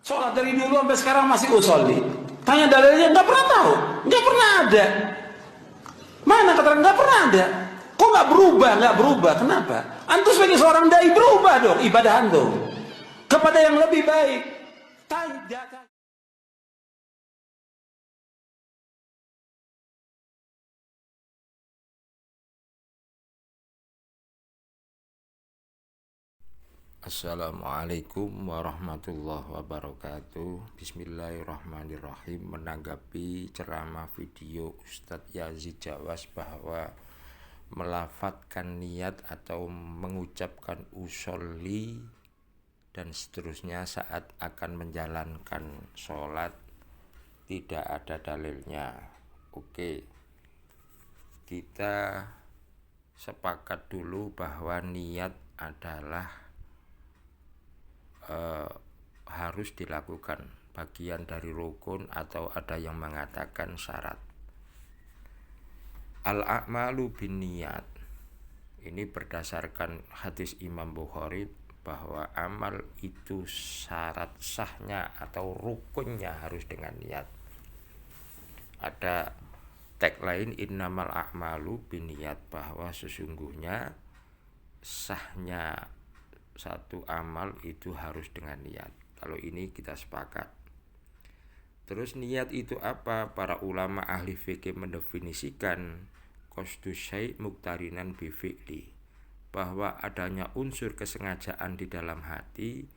Sholat dari dulu sampai sekarang masih usolli. Tanya dalilnya, nggak pernah tahu, nggak pernah ada. Mana keterangan nggak pernah ada? Kok nggak berubah? Nggak berubah. Kenapa? Antum sebagai seorang dai berubah dong ibadah antum kepada yang lebih baik. Tanya. Assalamualaikum warahmatullahi wabarakatuh. Bismillahirrahmanirrahim. Menanggapi ceramah video Ustadz Yazid Jawas bahwa melafatkan niat atau mengucapkan usolli dan seterusnya saat akan menjalankan sholat tidak ada dalilnya. Oke, kita sepakat dulu bahwa niat adalah harus dilakukan, bagian dari rukun atau ada yang mengatakan syarat. Al-a'malu binniyat, ini berdasarkan hadis Imam Bukhari bahwa amal itu syarat sahnya atau rukunnya harus dengan niat. Ada tagline innamal a'malu binniyat, bahwa sesungguhnya sahnya satu amal itu harus dengan niat. Kalau ini kita sepakat. Terus niat itu apa? Para ulama ahli fikih mendefinisikan qasdu syai' muqtarinan bi fi'li, bahwa adanya unsur kesengajaan di dalam hati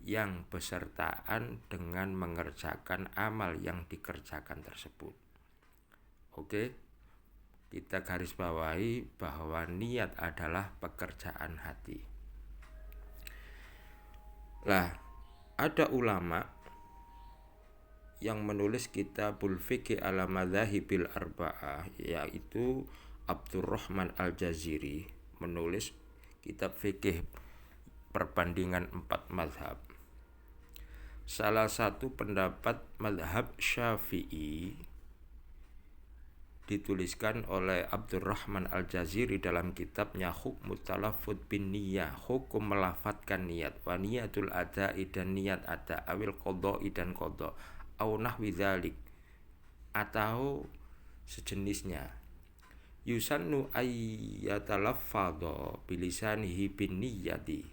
yang besertaan dengan mengerjakan amal yang dikerjakan tersebut. Oke, kita garis bawahi bahwa niat adalah pekerjaan hati. Lah, ada ulama yang menulis kitabul fiqh ala madzahibil arba'ah, yaitu Abdurrahman Al-Jaziri, menulis kitab fikih perbandingan 4 mazhab. Salah satu pendapat mazhab Syafi'i dituliskan oleh Abdurrahman Al-Jaziri dalam kitabnya Hukmut Talaffuz bin Niyah, hukum melafatkan niat, wa niyatul ada'i dan niat ada, awil qadha'i dan qadha, au nahwi dzalik atau sejenisnya. Yusannu ayyatalaffadha bilisanihi bin niyyati,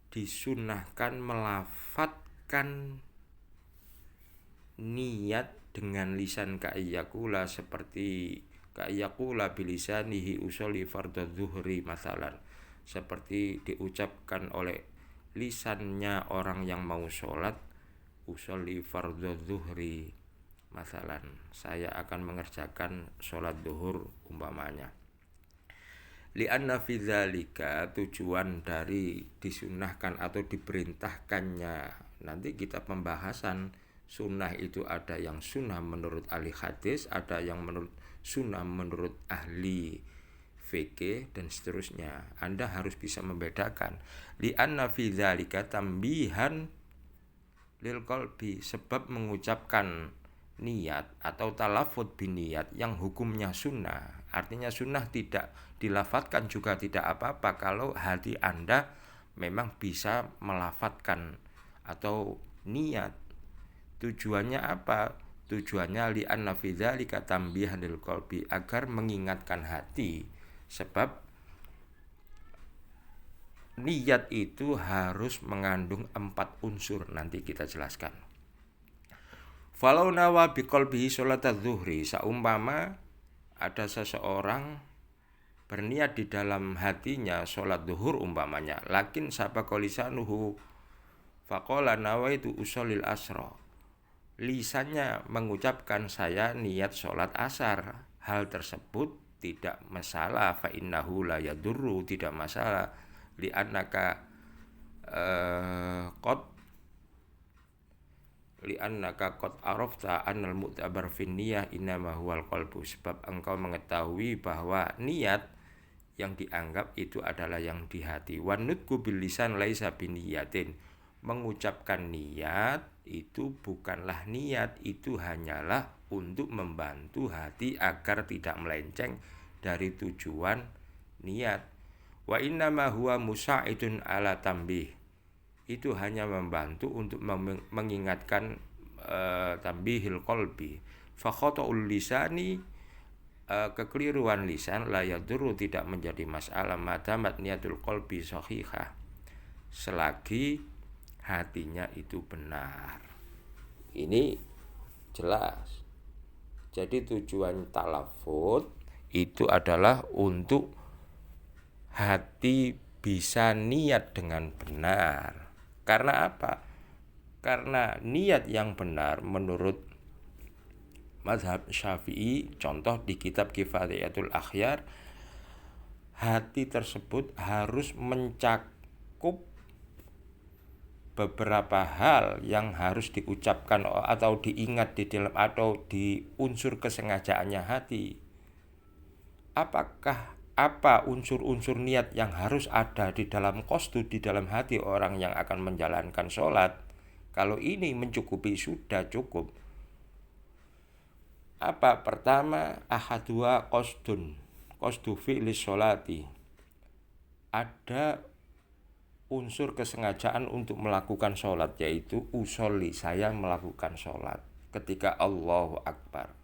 disunnahkan melafatkan niat dengan lisan ka'iyakula, seperti ka'iyakula bilisanihi usolli fardhu zuhri masalan, seperti diucapkan oleh lisannya orang yang mau sholat, usolli fardhu zuhri masalan, saya akan mengerjakan sholat zuhur umpamanya. Li'anna fi dzalika, tujuan dari disunnahkan atau diperintahkannya, nanti kita pembahasan sunnah itu ada yang sunnah menurut ahli hadis, ada yang menurut sunnah menurut ahli fikih dan seterusnya. Anda harus bisa membedakan. Li'anna fi dzalika tambihan lil qalbi, sebab mengucapkan niat atau talaffuz bin niat yang hukumnya sunnah, artinya sunnah tidak dilafatkan juga tidak apa-apa kalau hati Anda memang bisa melafatkan atau niat. Tujuannya apa? Tujuannya li'anna fi dzalika tambihan lil qalbi, agar mengingatkan hati, sebab niat itu harus mengandung 4 unsur, nanti kita jelaskan. Falau nawa biqalbihi sholatadz zuhri, saumpama ada seseorang berniat di dalam hatinya sholat zuhur umpamanya, lakin sabaqa lisanuhu faqala nawaitu usholil asra, lisannya mengucapkan saya niat sholat asar, hal tersebut tidak masalah, fa innahu la yadurru, tidak masalah, li'annaka qad arafta annal mu'tabar fin niyah innama huwal qalbu, sebab engkau mengetahui bahwa niat yang dianggap itu adalah yang di hati. Wan nutqu bil lisan laisa biniyatin, mengucapkan niat itu bukanlah niat, itu hanyalah untuk membantu hati agar tidak melenceng dari tujuan niat. Wa innama huwa musa'idun ala tambih, itu hanya membantu untuk mengingatkan tambihil qalbi. Fa khata'ul lisani, kekeliruan lisan la yadurru, tidak menjadi masalah, madamat niatul qalbi sahihah, selagi hatinya itu benar. Ini jelas. Jadi tujuan talafut itu adalah untuk hati bisa niat dengan benar. Karena apa? Karena niat yang benar menurut mazhab Syafi'i, contoh di kitab Kifayatul Akhyar, hati tersebut harus mencakup beberapa hal yang harus diucapkan atau diingat di dalam, atau di unsur kesengajaannya hati. Apa unsur-unsur niat yang harus ada di dalam qasdu, di dalam hati orang yang akan menjalankan sholat? Kalau ini mencukupi, sudah cukup. Apa? Pertama, ahadua qasdu fi'lis sholati. Ada unsur kesengajaan untuk melakukan sholat, yaitu usolli, saya melakukan sholat ketika Allahu Akbar.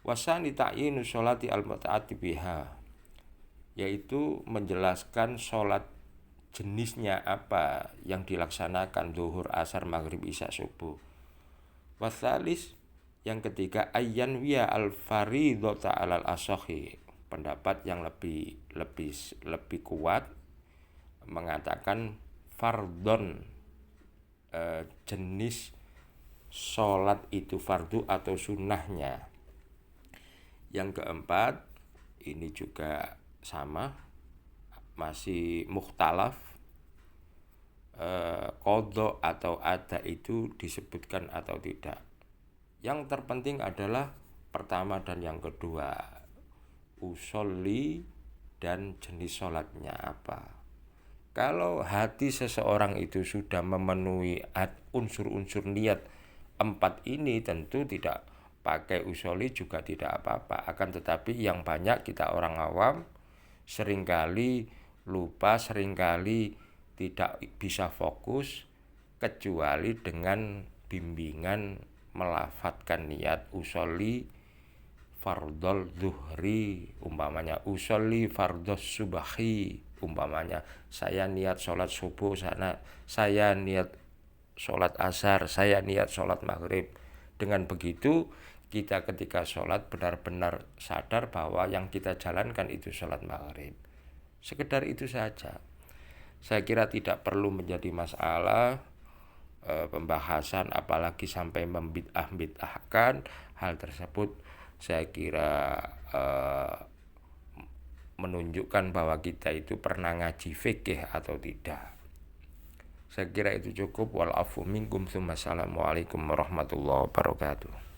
Wasani ta'yinu sholati al-muta'ati biha, yaitu menjelaskan sholat jenisnya apa yang dilaksanakan, zuhur, asar, maghrib, isya, subuh. Wasalis, yang ketiga, ayyan wiya al-faridhata alal asohi, pendapat yang lebih kuat mengatakan fardon, jenis sholat itu fardu atau sunnahnya. Yang keempat, ini juga sama, masih mukhtalaf, qadha atau ada itu disebutkan atau tidak. Yang terpenting adalah pertama dan yang kedua, usolli dan jenis sholatnya apa. Kalau hati seseorang itu sudah memenuhi unsur-unsur niat 4 ini, tentu tidak pakai usolli juga tidak apa-apa. Akan tetapi yang banyak kita orang awam seringkali lupa, seringkali tidak bisa fokus kecuali dengan bimbingan melafadzkan niat usolli fardhol zuhri, umpamanya usolli fardhos subahi, umpamanya saya niat sholat subuh, saya niat sholat asar, saya niat sholat maghrib. Dengan begitu kita ketika sholat benar-benar sadar bahwa yang kita jalankan itu sholat maghrib. Sekedar itu saja. Saya kira tidak perlu menjadi masalah pembahasan, apalagi sampai membid'ah-bid'ahkan hal tersebut. Saya kira menunjukkan bahwa kita itu pernah ngaji fikih atau tidak. Saya kira itu cukup. Wal afu minkum. Assalamualaikum warahmatullahi wabarakatuh.